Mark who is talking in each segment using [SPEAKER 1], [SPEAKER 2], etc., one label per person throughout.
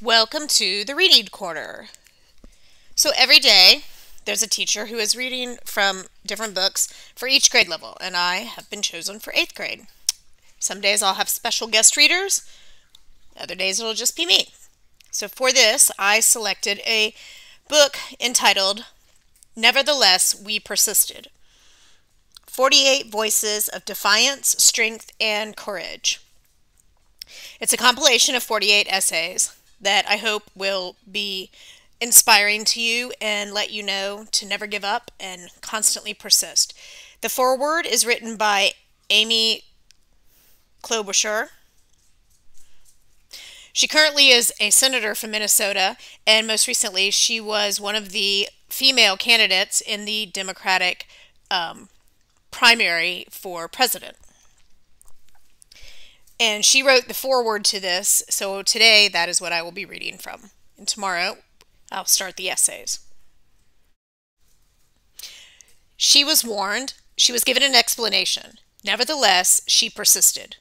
[SPEAKER 1] Welcome to the Reading Corner. So every day there's a teacher who is reading from different books for each grade level, and I have been chosen for 8th grade. Some days I'll have special guest readers, other days it'll just be me. So for this, I selected a book entitled Nevertheless, We Persisted. 48 Voices of Defiance, Strength, and Courage. It's a compilation of 48 essays that I hope will be inspiring to you and let you know to never give up and constantly persist. The foreword is written by Amy Klobuchar. She currently is a senator from Minnesota, and most recently she was one of the female candidates in the Democratic primary for president. And she wrote the foreword to this, so today that is what I will be reading from. And tomorrow I'll start the essays. She was warned. She was given an explanation. Nevertheless, she persisted.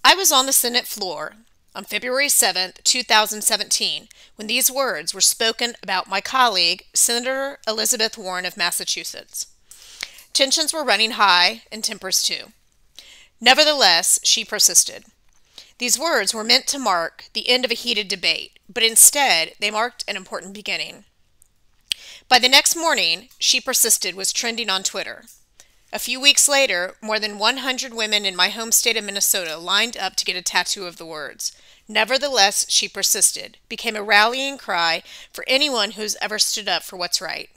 [SPEAKER 1] I was on the Senate floor on February 7, 2017, when these words were spoken about my colleague, Senator Elizabeth Warren of Massachusetts. Tensions were running high, and tempers too. Nevertheless, she persisted. These words were meant to mark the end of a heated debate, but instead they marked an important beginning. By the next morning, She Persisted was trending on Twitter. A few weeks later, more than 100 women in my home state of Minnesota lined up to get a tattoo of the words. Nevertheless, she persisted, became a rallying cry for anyone who's ever stood up for what's right.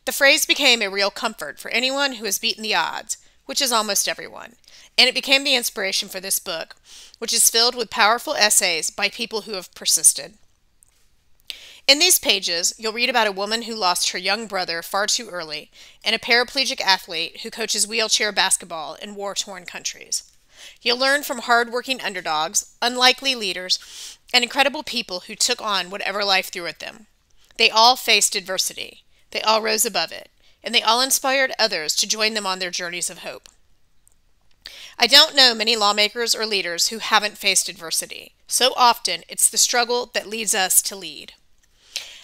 [SPEAKER 1] The phrase became a real comfort for anyone who has beaten the odds, which is almost everyone, and it became the inspiration for this book, which is filled with powerful essays by people who have persisted. In these pages, you'll read about a woman who lost her young brother far too early and a paraplegic athlete who coaches wheelchair basketball in war-torn countries. You'll learn from hard-working underdogs, unlikely leaders, and incredible people who took on whatever life threw at them. They all faced adversity. They all rose above it, and they all inspired others to join them on their journeys of hope. I don't know many lawmakers or leaders who haven't faced adversity. So often, it's the struggle that leads us to lead.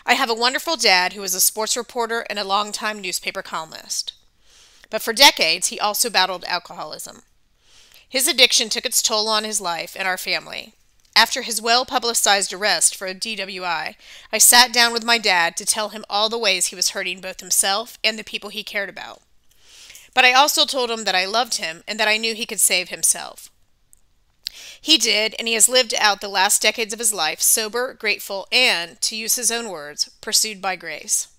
[SPEAKER 1] I have a wonderful dad who is a sports reporter and a longtime newspaper columnist. But for decades, he also battled alcoholism. His addiction took its toll on his life and our family. After his well-publicized arrest for a DWI, I sat down with my dad to tell him all the ways he was hurting both himself and the people he cared about. But I also told him that I loved him and that I knew he could save himself. He did, and he has lived out the last decades of his life sober, grateful, and, to use his own words, pursued by grace.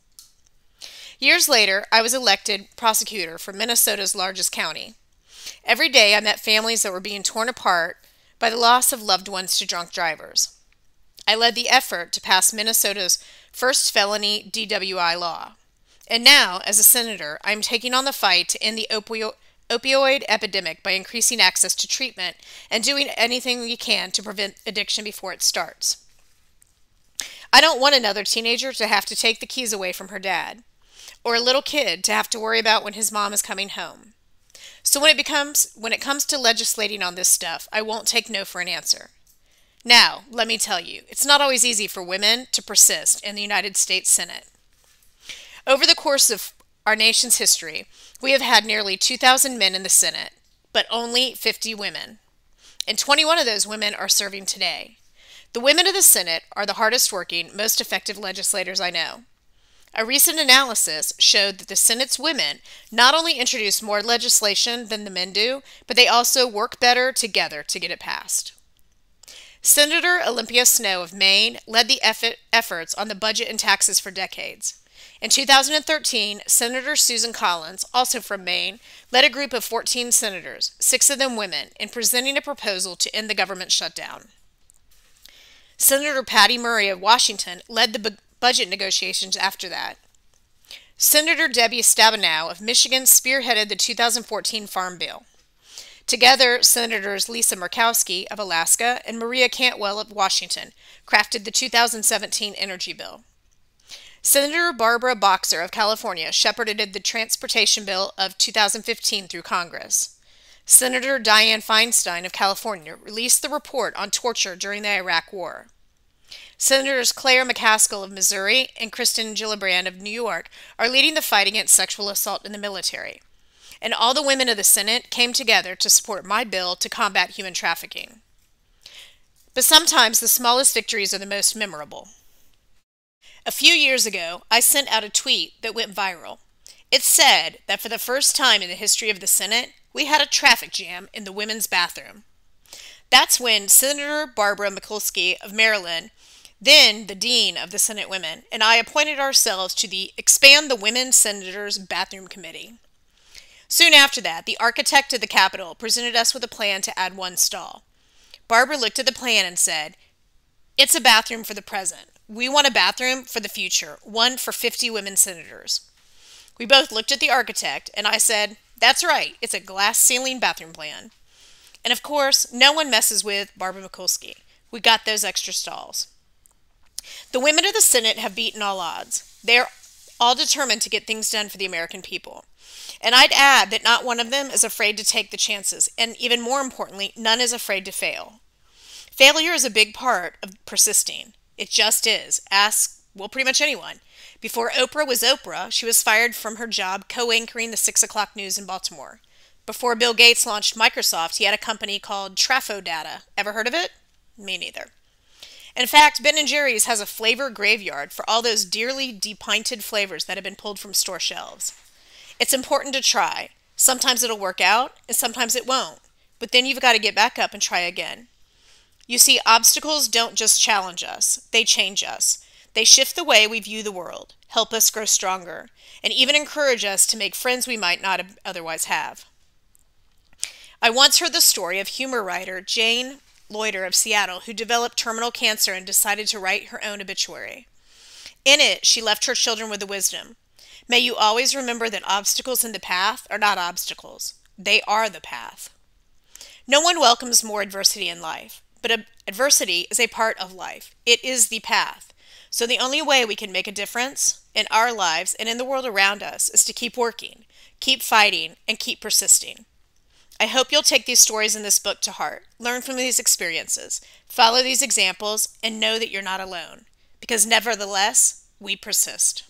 [SPEAKER 1] Years later, I was elected prosecutor for Minnesota's largest county. Every day I met families that were being torn apart by the loss of loved ones to drunk drivers. I led the effort to pass Minnesota's first felony DWI law. And now, as a senator, I am taking on the fight to end the opioid epidemic by increasing access to treatment and doing anything we can to prevent addiction before it starts. I don't want another teenager to have to take the keys away from her dad, or a little kid to have to worry about when his mom is coming home. So when it comes to legislating on this stuff, I won't take no for an answer. Now, let me tell you, it's not always easy for women to persist in the United States Senate. Over the course of our nation's history, we have had nearly 2,000 men in the Senate, but only 50 women. And 21 of those women are serving today. The women of the Senate are the hardest working, most effective legislators I know. A recent analysis showed that the Senate's women not only introduce more legislation than the men do, but they also work better together to get it passed. Senator Olympia Snowe of Maine led the efforts on the budget and taxes for decades. In 2013, Senator Susan Collins, also from Maine, led a group of 14 senators, 6 of them women, in presenting a proposal to end the government shutdown. Senator Patty Murray of Washington led the budget negotiations after that. Senator Debbie Stabenow of Michigan spearheaded the 2014 Farm Bill. Together, Senators Lisa Murkowski of Alaska and Maria Cantwell of Washington crafted the 2017 Energy Bill. Senator Barbara Boxer of California shepherded the Transportation Bill of 2015 through Congress. Senator Dianne Feinstein of California released the report on torture during the Iraq War. Senators Claire McCaskill of Missouri and Kristen Gillibrand of New York are leading the fight against sexual assault in the military. And all the women of the Senate came together to support my bill to combat human trafficking. But sometimes the smallest victories are the most memorable. A few years ago, I sent out a tweet that went viral. It said that for the first time in the history of the Senate, we had a traffic jam in the women's bathroom. That's when Senator Barbara Mikulski of Maryland, then the dean of the Senate Women, and I appointed ourselves to the Expand the Women Senators Bathroom Committee. Soon after that, the architect of the Capitol presented us with a plan to add one stall. Barbara looked at the plan and said, "It's a bathroom for the present. We want a bathroom for the future, one for 50 women senators." We both looked at the architect, and I said, "That's right, it's a glass ceiling bathroom plan." And of course, no one messes with Barbara Mikulski. We got those extra stalls. The women of the Senate have beaten all odds. They are all determined to get things done for the American people. And I'd add that not one of them is afraid to take the chances, and even more importantly, none is afraid to fail. Failure is a big part of persisting. It just is. Ask, well, pretty much anyone. Before Oprah was Oprah, she was fired from her job co-anchoring the 6 o'clock news in Baltimore. Before Bill Gates launched Microsoft, he had a company called Trafo Data. Ever heard of it? Me neither. In fact, Ben & Jerry's has a flavor graveyard for all those dearly depinted flavors that have been pulled from store shelves. It's important to try. Sometimes it'll work out, and sometimes it won't. But then you've got to get back up and try again. You see, obstacles don't just challenge us, they change us. They shift the way we view the world, help us grow stronger, and even encourage us to make friends we might not otherwise have. I once heard the story of humor writer Jane Loiter of Seattle, who developed terminal cancer and decided to write her own obituary. In it, she left her children with the wisdom: "May you always remember that obstacles in the path are not obstacles. They are the path." No one welcomes more adversity in life, but adversity is a part of life. It is the path. So the only way we can make a difference in our lives and in the world around us is to keep working, keep fighting, and keep persisting. I hope you'll take these stories in this book to heart, learn from these experiences, follow these examples, and know that you're not alone. Because nevertheless, we persist.